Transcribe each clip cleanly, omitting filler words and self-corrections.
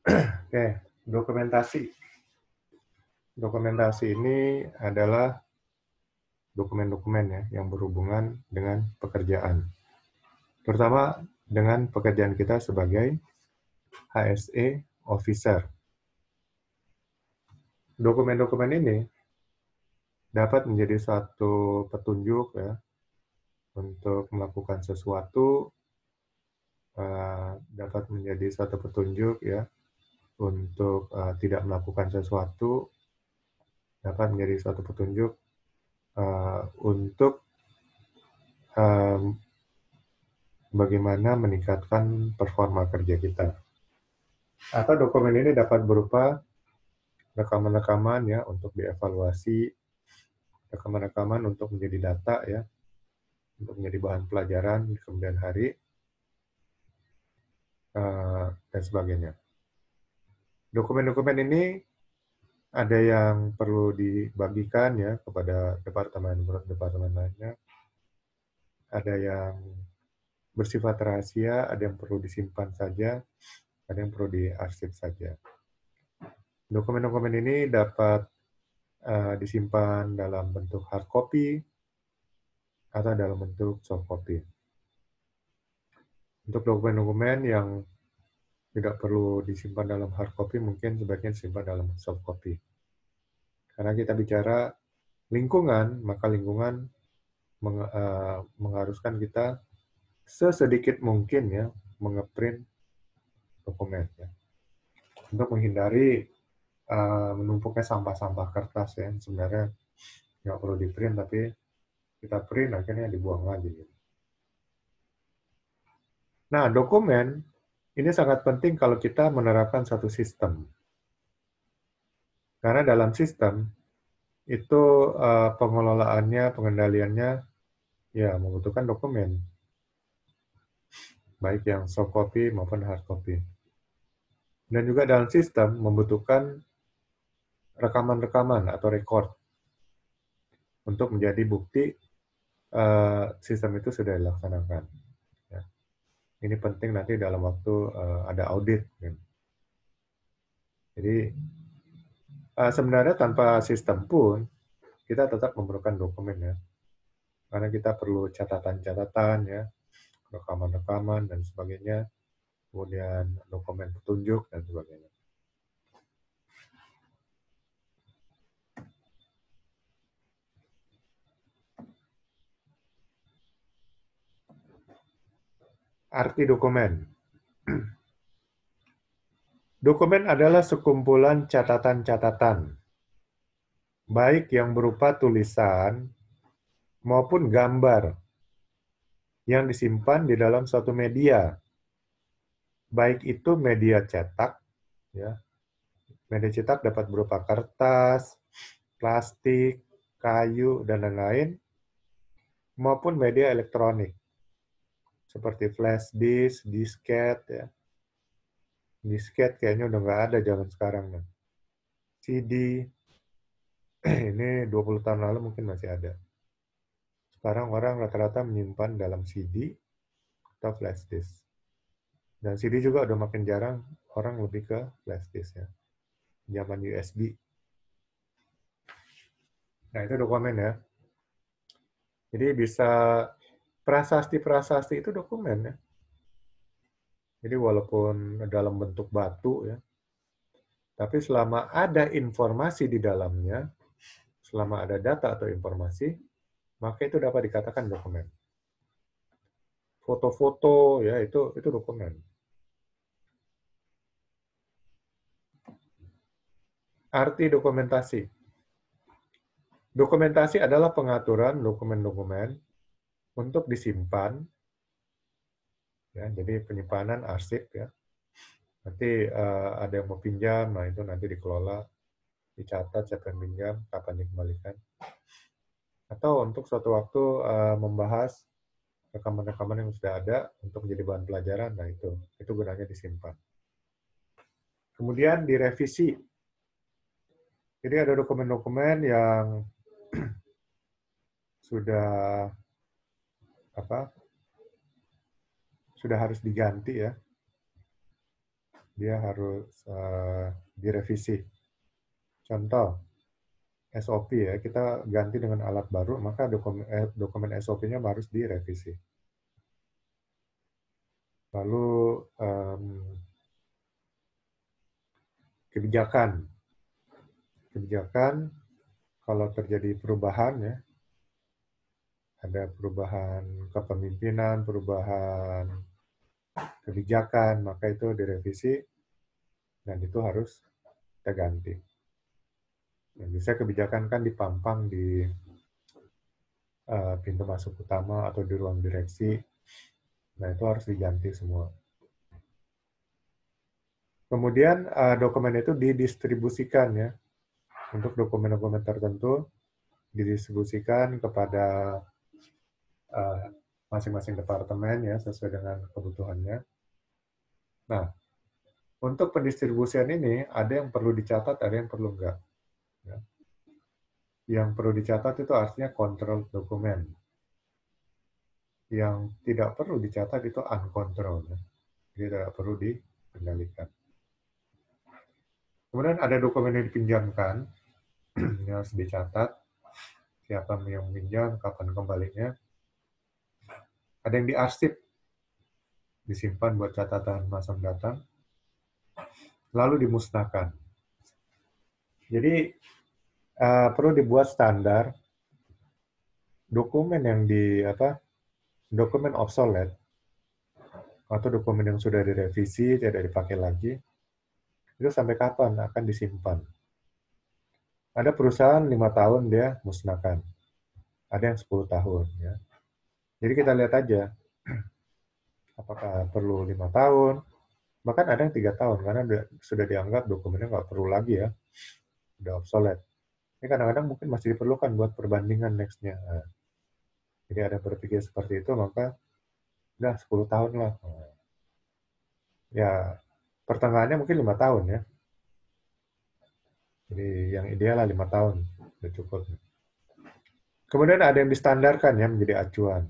Oke, dokumentasi. Dokumentasi ini adalah dokumen-dokumen ya yang berhubungan dengan pekerjaan. Terutama dengan pekerjaan kita sebagai HSE officer. Dokumen-dokumen ini dapat menjadi suatu petunjuk ya untuk melakukan sesuatu, dapat menjadi suatu petunjuk ya untuk tidak melakukan sesuatu, dapat menjadi suatu petunjuk untuk bagaimana meningkatkan performa kerja kita. Atau dokumen ini dapat berupa rekaman-rekaman ya untuk dievaluasi, rekaman-rekaman untuk menjadi data ya, untuk menjadi bahan pelajaran di kemudian hari, dan sebagainya. Dokumen-dokumen ini ada yang perlu dibagikan ya kepada departemen lainnya, ada yang bersifat rahasia, ada yang perlu disimpan saja, ada yang perlu diarsip saja. Dokumen-dokumen ini dapat disimpan dalam bentuk hard copy atau dalam bentuk soft copy. Untuk dokumen-dokumen yang tidak perlu disimpan dalam hard copy, mungkin sebaiknya disimpan dalam soft copy. Karena kita bicara lingkungan, maka lingkungan mengharuskan kita sesedikit mungkin ya mengeprint dokumen ya. Untuk menghindari menumpuknya sampah-sampah kertas ya, sebenarnya nggak perlu di print tapi kita print akhirnya dibuang lagi. Nah, dokumen ini sangat penting kalau kita menerapkan satu sistem. Karena dalam sistem itu pengelolaannya, pengendaliannya ya membutuhkan dokumen. Baik yang soft copy maupun hard copy. Dan juga dalam sistem membutuhkan rekaman-rekaman atau record untuk menjadi bukti sistem itu sudah dilaksanakan. Ya. Ini penting nanti dalam waktu ada audit. Ya. Jadi sebenarnya tanpa sistem pun kita tetap memerlukan dokumen ya, karena kita perlu catatan-catatan ya, rekaman-rekaman dan sebagainya, kemudian dokumen petunjuk dan sebagainya. Arti dokumen. Dokumen adalah sekumpulan catatan-catatan, baik yang berupa tulisan maupun gambar, yang disimpan di dalam suatu media, baik itu media cetak, ya, media cetak dapat berupa kertas, plastik, kayu, dan lain-lain, maupun media elektronik, seperti flash disk, disket, ya. Disket kayaknya udah nggak ada zaman sekarang. Nah. CD, ini 20 tahun lalu mungkin masih ada. Sekarang orang rata-rata menyimpan dalam CD atau flash disk. Dan CD juga udah makin jarang, orang lebih ke flash disk ya. Zaman USB. Nah, itu dokumen ya. Jadi bisa prasasti-prasasti itu dokumen ya. Jadi walaupun dalam bentuk batu ya, tapi selama ada informasi di dalamnya, selama ada data atau informasi, maka itu dapat dikatakan dokumen. Foto-foto ya itu dokumen. Arti dokumentasi. Dokumentasi adalah pengaturan dokumen-dokumen untuk disimpan, ya, jadi penyimpanan arsip ya. Nanti ada yang mau pinjam, nah itu nanti dikelola, dicatat siapa yang pinjam, kapan dikembalikan. Atau untuk suatu waktu membahas rekaman-rekaman yang sudah ada untuk menjadi bahan pelajaran, nah itu gunanya disimpan. Kemudian direvisi. Jadi ada dokumen-dokumen yang sudah sudah harus diganti ya. dia harus direvisi. Contoh, SOP ya, kita ganti dengan alat baru, maka dokumen SOP-nya harus direvisi. Lalu kebijakan. Kebijakan, kalau terjadi perubahan ya, ada perubahan kepemimpinan, perubahan kebijakan, maka itu direvisi dan itu harus kita ganti. Dan bisa kebijakan kan dipampang di pintu masuk utama atau di ruang direksi. Nah, itu harus diganti semua. Kemudian dokumen itu didistribusikan ya. Untuk dokumen-dokumen tertentu didistribusikan kepada masing-masing departemen ya sesuai dengan kebutuhannya. Nah, untuk pendistribusian ini ada yang perlu dicatat, ada yang perlu enggak. Ya. Yang perlu dicatat itu artinya control dokumen. Yang tidak perlu dicatat itu uncontrolled. Ya. Jadi tidak perlu dikendalikan. Kemudian ada dokumen yang dipinjamkan, yang harus dicatat, siapa yang meminjam, kapan kembalinya. Ada yang diarsip, disimpan buat catatan masa mendatang, lalu dimusnahkan. Jadi perlu dibuat standar dokumen yang dokumen obsolete atau dokumen yang sudah direvisi tidak dipakai lagi itu sampai kapan akan disimpan. Ada perusahaan 5 tahun dia musnahkan, ada yang 10 tahun ya. Jadi kita lihat aja apakah perlu 5 tahun, bahkan ada yang 3 tahun karena sudah dianggap dokumennya nggak perlu lagi ya, udah obsolete. Ini kadang-kadang mungkin masih diperlukan buat perbandingan next-nya. Nah, jadi ada berpikir seperti itu, maka udah 10 tahun lah. Nah, ya, pertengahannya mungkin 5 tahun ya. Jadi yang ideal lah 5 tahun, udah cukup. Kemudian ada yang distandarkan ya menjadi acuan.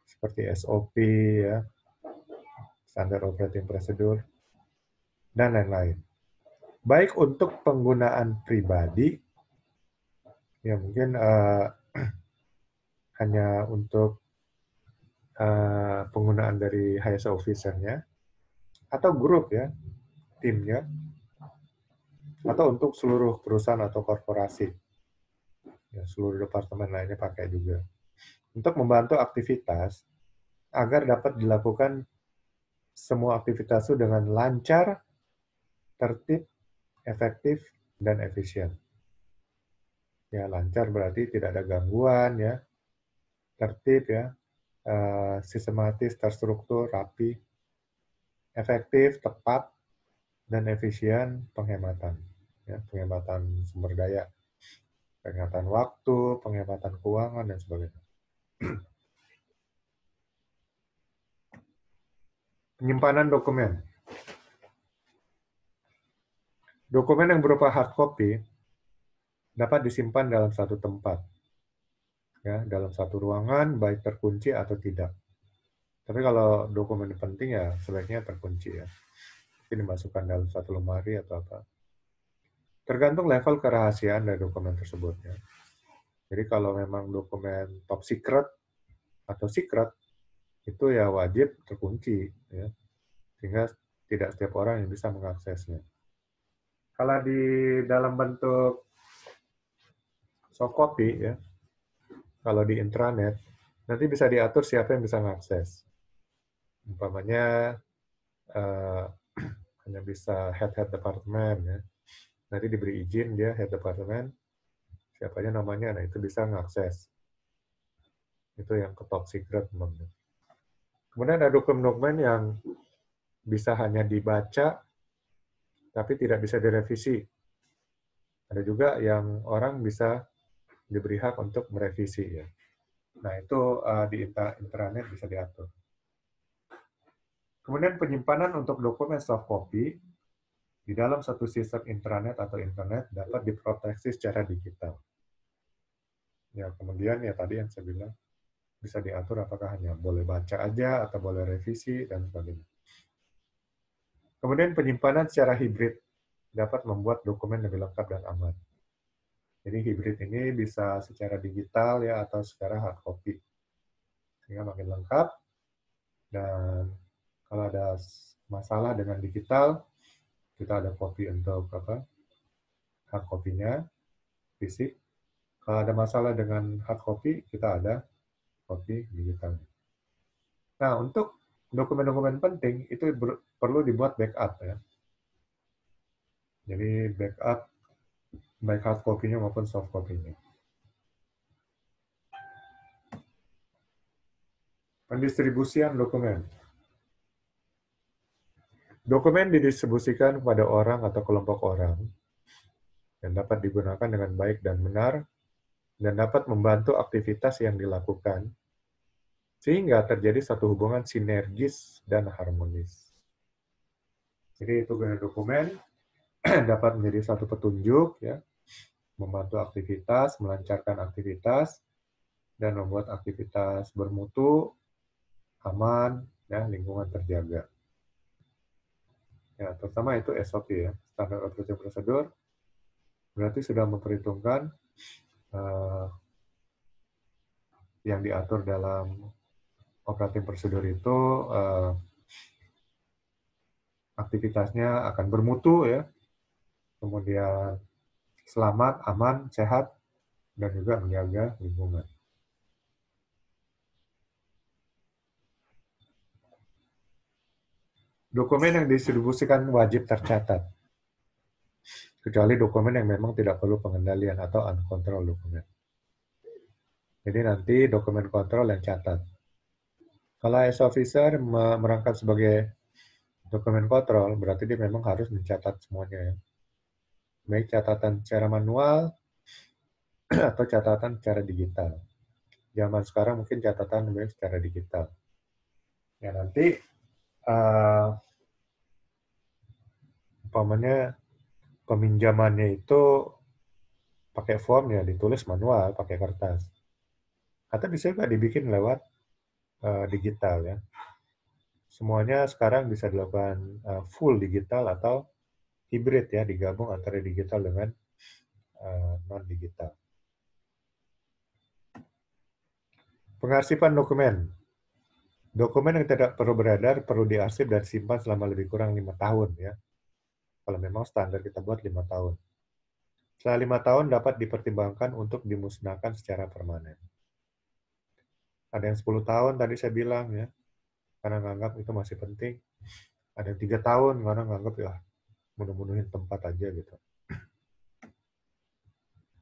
Seperti SOP ya, Standard Operating Procedure, dan lain-lain. Baik untuk penggunaan pribadi, ya mungkin hanya untuk penggunaan dari highest officer-nya, atau grup ya, timnya, atau untuk seluruh perusahaan atau korporasi. Ya, seluruh departemen lainnya pakai juga. Untuk membantu aktivitas, agar dapat dilakukan semua aktivitas itu dengan lancar, tertib, efektif, dan efisien. Ya, lancar berarti tidak ada gangguan, ya, tertib, ya, sistematis, terstruktur, rapi, efektif, tepat, dan efisien, penghematan. Ya, penghematan sumber daya, penghematan waktu, penghematan keuangan, dan sebagainya. Penyimpanan dokumen. Dokumen yang berupa hard copy dapat disimpan dalam satu tempat, ya, dalam satu ruangan, baik terkunci atau tidak. Tapi kalau dokumen penting ya sebaiknya terkunci ya. Mungkin dimasukkan dalam satu lemari atau apa. Tergantung level kerahasiaan dari dokumen tersebut ya. Jadi kalau memang dokumen top secret atau secret itu ya wajib terkunci ya. Sehingga tidak setiap orang yang bisa mengaksesnya. Kalau di dalam bentuk soft copy ya, kalau di intranet nanti bisa diatur siapa yang bisa mengakses. Umpamanya hanya bisa head departemen ya. Nanti diberi izin dia head departemen, siapa aja namanya, nah itu bisa mengakses. Itu yang ke top secret. Kemudian ada dokumen-dokumen yang bisa hanya dibaca, tapi tidak bisa direvisi. Ada juga yang orang bisa diberi hak untuk merevisi ya. Nah itu di intranet bisa diatur. Kemudian penyimpanan untuk dokumen soft copy di dalam satu sistem intranet atau internet dapat diproteksi secara digital. Ya kemudian ya tadi yang saya bilang bisa diatur apakah hanya boleh baca aja atau boleh revisi dan sebagainya. Kemudian penyimpanan secara hibrid dapat membuat dokumen lebih lengkap dan aman. Jadi hibrid ini bisa secara digital ya atau secara hard copy. Sehingga makin lengkap, dan kalau ada masalah dengan digital, kita ada copy untuk hard copy-nya, fisik. Kalau ada masalah dengan hard copy, kita ada copy digital. Nah, untuk dokumen-dokumen penting itu perlu dibuat backup ya. Jadi backup baik hard copy-nya maupun soft copy-nya. Pendistribusian dokumen. Dokumen didistribusikan kepada orang atau kelompok orang dan dapat digunakan dengan baik dan benar dan dapat membantu aktivitas yang dilakukan sehingga terjadi satu hubungan sinergis dan harmonis. Jadi dokumen dapat menjadi satu petunjuk ya, membantu aktivitas, melancarkan aktivitas dan membuat aktivitas bermutu, aman, ya, lingkungan terjaga. Ya, terutama itu SOP ya, Standard Operating Procedure, berarti sudah memperhitungkan yang diatur dalam operating procedure itu aktivitasnya akan bermutu ya, kemudian selamat, aman, sehat, dan juga menjaga lingkungan. Dokumen yang didistribusikan wajib tercatat, kecuali dokumen yang memang tidak perlu pengendalian atau uncontrolled dokumen. Jadi nanti dokumen kontrol yang catat. Kalau S officer merangkap sebagai dokumen kontrol, berarti dia memang harus mencatat semuanya ya. Baik catatan secara manual atau catatan secara digital. Zaman sekarang mungkin catatan lebih secara digital. Ya nanti umpamanya peminjamannya itu pakai form ya, ditulis manual pakai kertas. Atau bisa juga dibikin lewat digital ya. Semuanya sekarang bisa dilakukan full digital atau hybrid ya, digabung antara digital dengan non digital. Pengarsipan dokumen. Dokumen yang tidak perlu beredar perlu diarsip dan simpan selama lebih kurang 5 tahun ya. Kalau memang standar kita buat 5 tahun. Setelah 5 tahun dapat dipertimbangkan untuk dimusnahkan secara permanen. Ada yang 10 tahun tadi saya bilang ya, karena nganggap itu masih penting. Ada yang 3 tahun karena nganggap ya menuhin tempat aja gitu.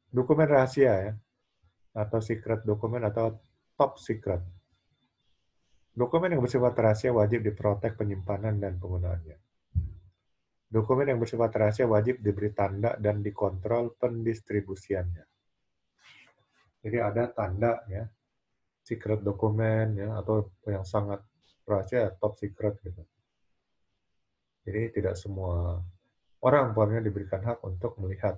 Dokumen rahasia ya, atau secret dokumen atau top secret. Dokumen yang bersifat rahasia wajib diprotek penyimpanan dan penggunaannya. Dokumen yang bersifat rahasia wajib diberi tanda dan dikontrol pendistribusiannya. Jadi ada tanda ya, secret dokumen ya, atau yang sangat rahasia top secret gitu. Jadi tidak semua orang umpamanya diberikan hak untuk melihat.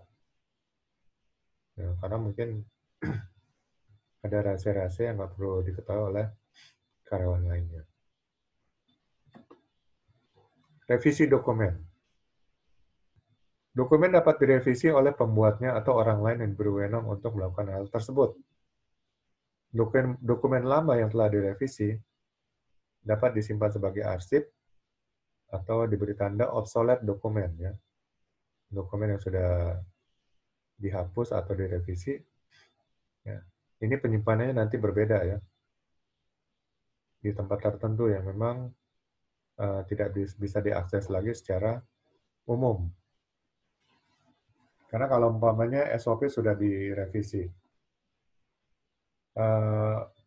Ya, karena mungkin ada rahasia-rahasia yang nggak perlu diketahui oleh karyawan lainnya. Revisi dokumen. Dokumen dapat direvisi oleh pembuatnya atau orang lain yang berwenang untuk melakukan hal tersebut. Dokumen lama yang telah direvisi dapat disimpan sebagai arsip atau diberi tanda obsolete dokumen ya. Dokumen yang sudah dihapus atau direvisi ya. Ini penyimpanannya nanti berbeda ya. Di tempat tertentu yang memang tidak bisa diakses lagi secara umum. Karena kalau umpamanya SOP sudah direvisi,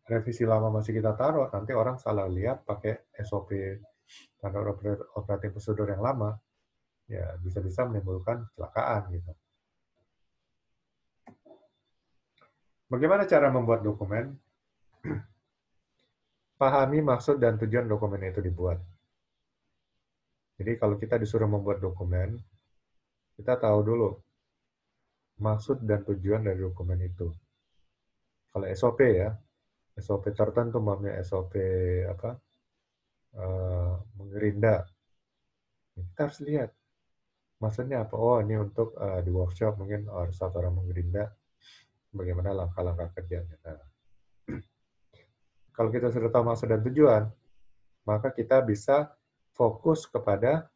revisi lama masih kita taruh, nanti orang salah lihat pakai SOP standar operating procedure yang lama, ya bisa-bisa menimbulkan kecelakaan gitu. Bagaimana cara membuat dokumen? Pahami maksud dan tujuan dokumen itu dibuat. Jadi kalau kita disuruh membuat dokumen, kita tahu dulu maksud dan tujuan dari dokumen itu. Kalau SOP ya, SOP tertentu, namanya SOP apa? Mengerinda. Kita harus lihat, maksudnya apa? Oh, ini untuk di workshop mungkin satu orang menggerinda, bagaimana langkah-langkah kerjanya. Nah, kalau kita sudah tahu maksud dan tujuan, maka kita bisa fokus kepada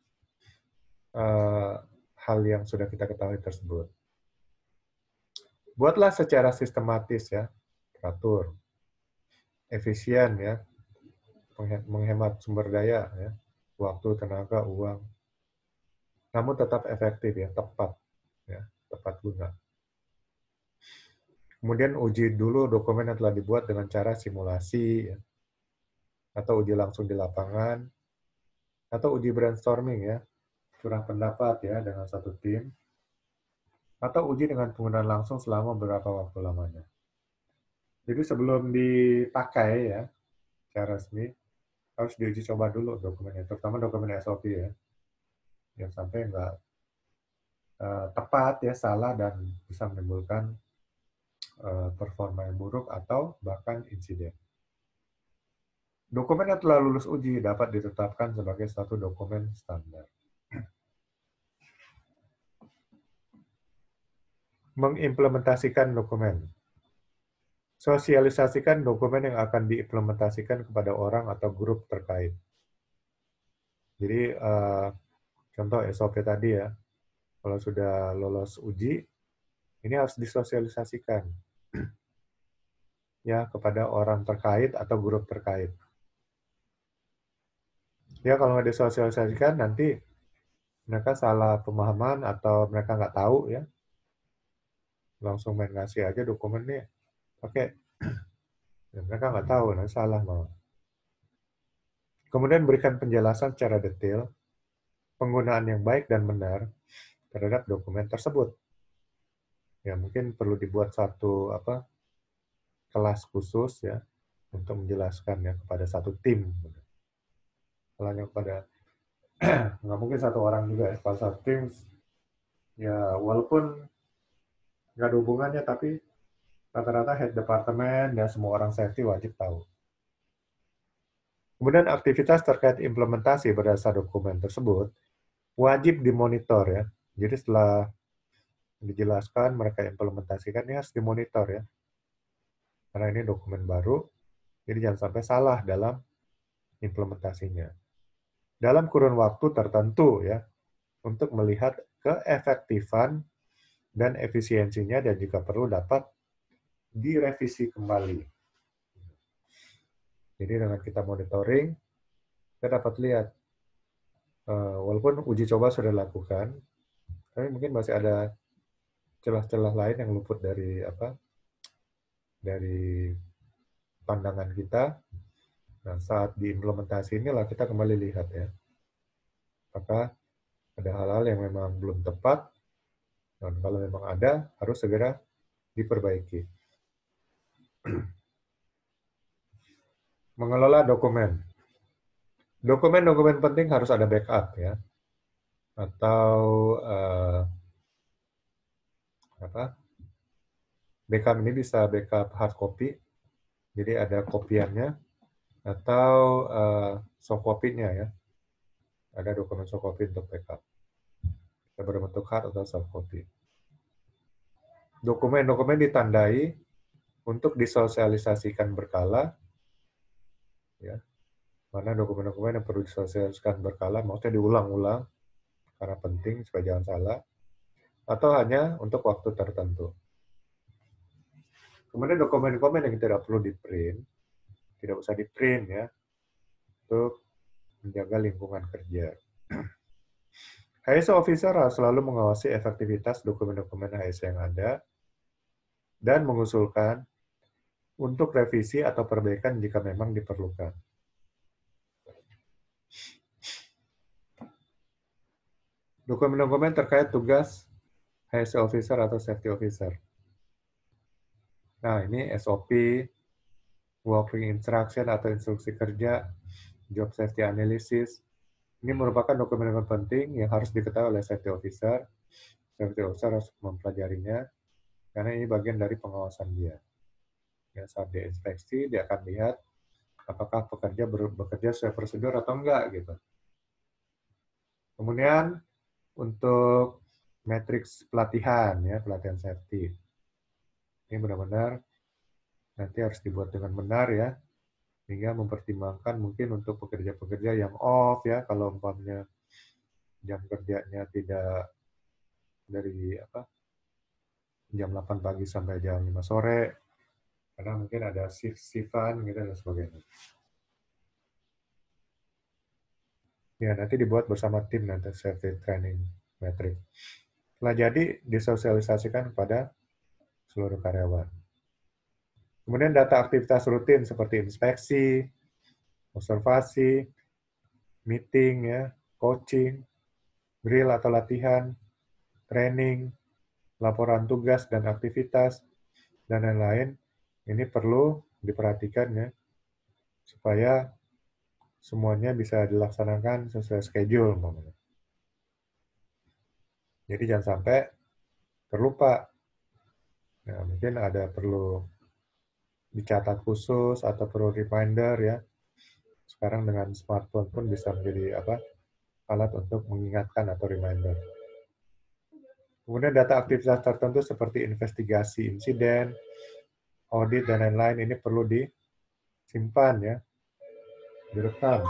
hal yang sudah kita ketahui tersebut. Buatlah secara sistematis ya, teratur, efisien ya, menghemat sumber daya ya, waktu, tenaga, uang, namun tetap efektif ya, tepat guna. Kemudian uji dulu dokumen yang telah dibuat dengan cara simulasi ya, atau uji langsung di lapangan, atau uji brainstorming ya, curang pendapat ya dengan satu tim, atau uji dengan penggunaan langsung selama beberapa waktu lamanya. Jadi sebelum dipakai ya, secara resmi, harus diuji coba dulu dokumennya, terutama dokumen SOP ya, yang sampai nggak tepat ya, salah dan bisa menimbulkan performa yang buruk atau bahkan insiden. Dokumen yang telah lulus uji dapat ditetapkan sebagai satu dokumen standar. Mengimplementasikan dokumen. Sosialisasikan dokumen yang akan diimplementasikan kepada orang atau grup terkait. Jadi contoh SOP tadi ya, kalau sudah lolos uji, ini harus disosialisasikan ya kepada orang terkait atau grup terkait. Ya kalau nggak disosialisasikan nanti mereka salah pemahaman atau mereka nggak tahu ya, langsung main ngasih aja dokumennya pakai, ya, mereka nggak tahu, nanti salah mau. Kemudian berikan penjelasan secara detail penggunaan yang baik dan benar terhadap dokumen tersebut. Ya mungkin perlu dibuat satu kelas khusus ya untuk menjelaskan ya kepada satu tim. Kalau hanya kepada nggak mungkin satu orang juga ya, kalau satu tim ya walaupun nggak ada hubungannya tapi rata-rata head departemen dan semua orang safety wajib tahu. Kemudian aktivitas terkait implementasi berdasar dokumen tersebut wajib dimonitor ya. Jadi setelah dijelaskan mereka implementasikan ini harus dimonitor ya. Karena ini dokumen baru, jadi jangan sampai salah dalam implementasinya. Dalam kurun waktu tertentu ya, untuk melihat keefektifan dan efisiensinya dan jika perlu dapat direvisi kembali. Jadi dengan kita monitoring, kita dapat lihat, walaupun uji coba sudah dilakukan, tapi mungkin masih ada celah-celah lain yang luput dari pandangan kita. Nah, saat diimplementasi inilah kita kembali lihat ya, apakah ada hal-hal yang memang belum tepat, dan kalau memang ada, harus segera diperbaiki. Mengelola dokumen. Dokumen-dokumen penting harus ada backup ya, atau backup ini bisa backup hard copy, jadi ada kopiannya, atau soft copy-nya ya, ada dokumen soft copy untuk backup, bisa berbentuk hard atau soft copy. Dokumen-dokumen ditandai untuk disosialisasikan berkala, ya, mana dokumen-dokumen yang perlu disosialisasikan berkala, maksudnya diulang-ulang karena penting supaya jangan salah, atau hanya untuk waktu tertentu. Kemudian dokumen-dokumen yang tidak perlu di-print, tidak usah di-print ya, untuk menjaga lingkungan kerja. HSE Officer harus selalu mengawasi efektivitas dokumen-dokumen HSE yang ada dan mengusulkan untuk revisi atau perbaikan jika memang diperlukan. Dokumen-dokumen terkait tugas HSE Officer atau Safety Officer. Nah, ini SOP, Working Instruction atau instruksi kerja, Job Safety Analysis. Ini merupakan dokumen-dokumen penting yang harus diketahui oleh Safety Officer. Safety Officer harus mempelajarinya, karena ini bagian dari pengawasan dia. Ya, saat dia inspeksi, dia akan lihat apakah pekerja bekerja sesuai prosedur atau enggak gitu. Kemudian untuk matriks pelatihan ya, pelatihan safety. Ini benar-benar nanti harus dibuat dengan benar ya, sehingga mempertimbangkan mungkin untuk pekerja-pekerja yang off ya, kalau umpamanya jam kerjanya tidak dari jam 8 pagi sampai jam 5 sore, karena mungkin ada shift-shiftan gitu dan sebagainya. Ya, nanti dibuat bersama tim nanti safety training matrix. Setelah jadi, disosialisasikan kepada seluruh karyawan. Kemudian data aktivitas rutin seperti inspeksi, observasi, meeting, ya, coaching, drill atau latihan, training, laporan tugas dan aktivitas, dan lain-lain. Ini perlu diperhatikan ya, supaya semuanya bisa dilaksanakan sesuai schedule. Jadi jangan sampai terlupa. Nah, mungkin ada perlu dicatat khusus atau perlu reminder ya. Sekarang dengan smartphone pun bisa menjadi alat untuk mengingatkan atau reminder. Kemudian data aktivitas tertentu seperti investigasi insiden, audit, dan lain-lain ini perlu disimpan ya, direkam.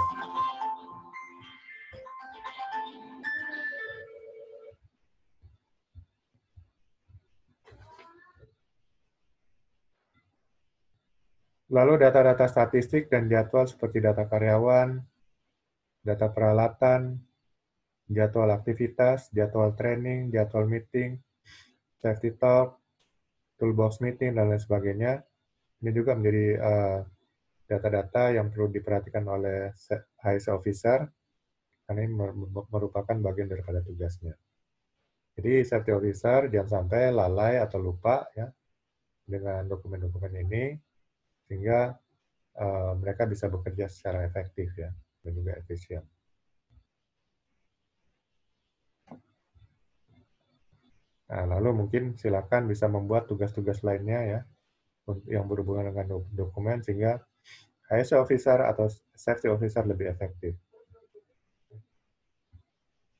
Lalu data-data statistik dan jadwal seperti data karyawan, data peralatan, jadwal aktivitas, jadwal training, jadwal meeting, safety talk, toolbox meeting, dan lain sebagainya. Ini juga menjadi data-data yang perlu diperhatikan oleh HSE officer, karena ini merupakan bagian daripada tugasnya. Jadi safety officer jangan sampai lalai atau lupa ya dengan dokumen-dokumen ini, sehingga mereka bisa bekerja secara efektif ya, dan juga efisien. Nah, lalu mungkin silakan bisa membuat tugas-tugas lainnya ya, yang berhubungan dengan dokumen, sehingga HSE officer atau safety officer lebih efektif.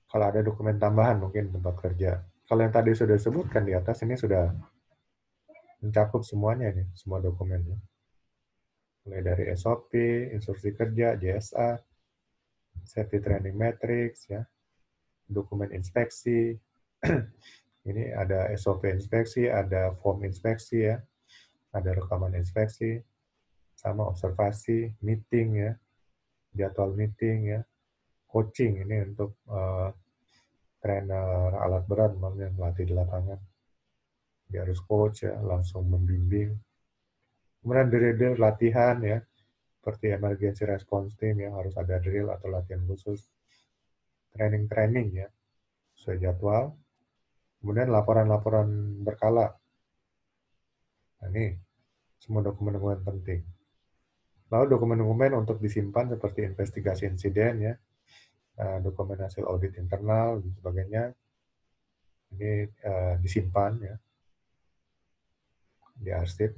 Kalau ada dokumen tambahan mungkin tempat kerja. Kalau yang tadi sudah disebutkan di atas, ini sudah mencakup semuanya nih, semua dokumennya. Mulai dari SOP, instruksi kerja, JSA, safety training matrix, ya, dokumen inspeksi. Ini ada SOP inspeksi, ada form inspeksi, ya, ada rekaman inspeksi, sama observasi, meeting, ya, jadwal meeting, ya, coaching ini untuk trainer alat berat, yang melatih di lapangan. Dia harus coach ya, langsung membimbing. Kemudian drill latihan ya, seperti emergency response team yang harus ada drill atau latihan khusus. Training ya, sesuai jadwal. Kemudian laporan-laporan berkala. Nah, ini semua dokumen-dokumen penting. Lalu dokumen-dokumen untuk disimpan seperti investigasi insiden ya, dokumen hasil audit internal dan sebagainya. Ini disimpan ya, diarsip.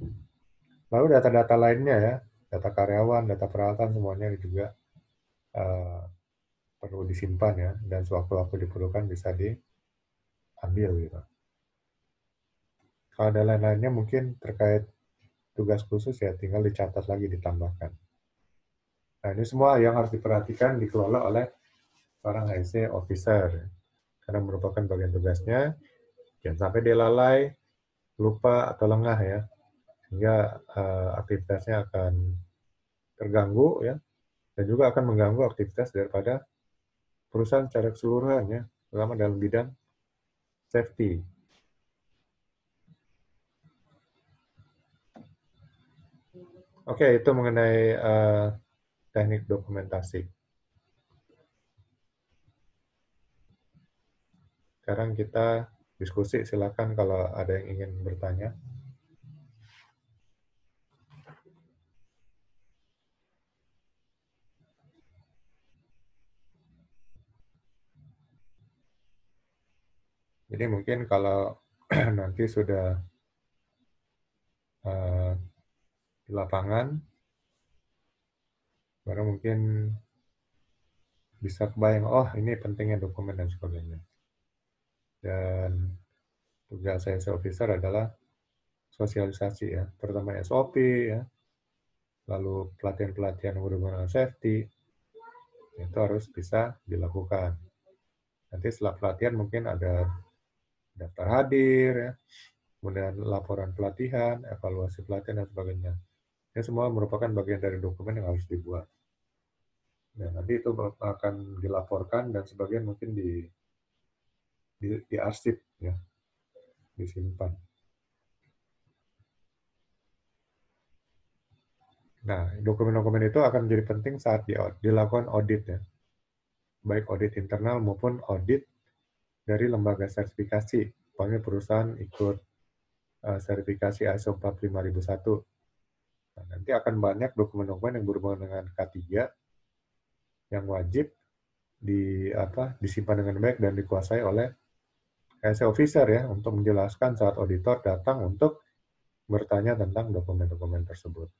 Lalu data-data lainnya ya, data karyawan, data peralatan semuanya juga perlu disimpan ya, dan sewaktu-waktu diperlukan bisa diambil gitu. Kalau ada lain-lainnya mungkin terkait tugas khusus ya tinggal dicatat lagi, ditambahkan. Nah, ini semua yang harus diperhatikan dikelola oleh seorang HSE officer karena merupakan bagian tugasnya. Jangan sampai dia lalai, lupa atau lengah ya, sehingga aktivitasnya akan terganggu ya, dan juga akan mengganggu aktivitas daripada perusahaan secara keseluruhan ya, terutama dalam bidang safety. Oke, itu mengenai teknik dokumentasi. Sekarang kita diskusi, silakan kalau ada yang ingin bertanya. Jadi mungkin kalau nanti sudah di lapangan, baru mungkin bisa kebayang, oh ini pentingnya dokumen dan sebagainya. Dan tugas science officer adalah sosialisasi ya, terutama SOP ya, lalu pelatihan-pelatihan yang berhubungan dengan safety, itu harus bisa dilakukan. Nanti setelah pelatihan mungkin ada daftar hadir ya, kemudian laporan pelatihan, evaluasi pelatihan dan sebagainya. Ini semua merupakan bagian dari dokumen yang harus dibuat. Nah, nanti itu akan dilaporkan dan sebagian mungkin diarsip ya, disimpan. Nah, dokumen-dokumen itu akan menjadi penting saat dilakukan audit ya, baik audit internal maupun audit dari lembaga sertifikasi. Pokoknya perusahaan ikut sertifikasi ISO 45001. Nah, nanti akan banyak dokumen-dokumen yang berhubungan dengan K3 yang wajib disimpan dengan baik dan dikuasai oleh KSA officer ya, untuk menjelaskan saat auditor datang untuk bertanya tentang dokumen-dokumen tersebut.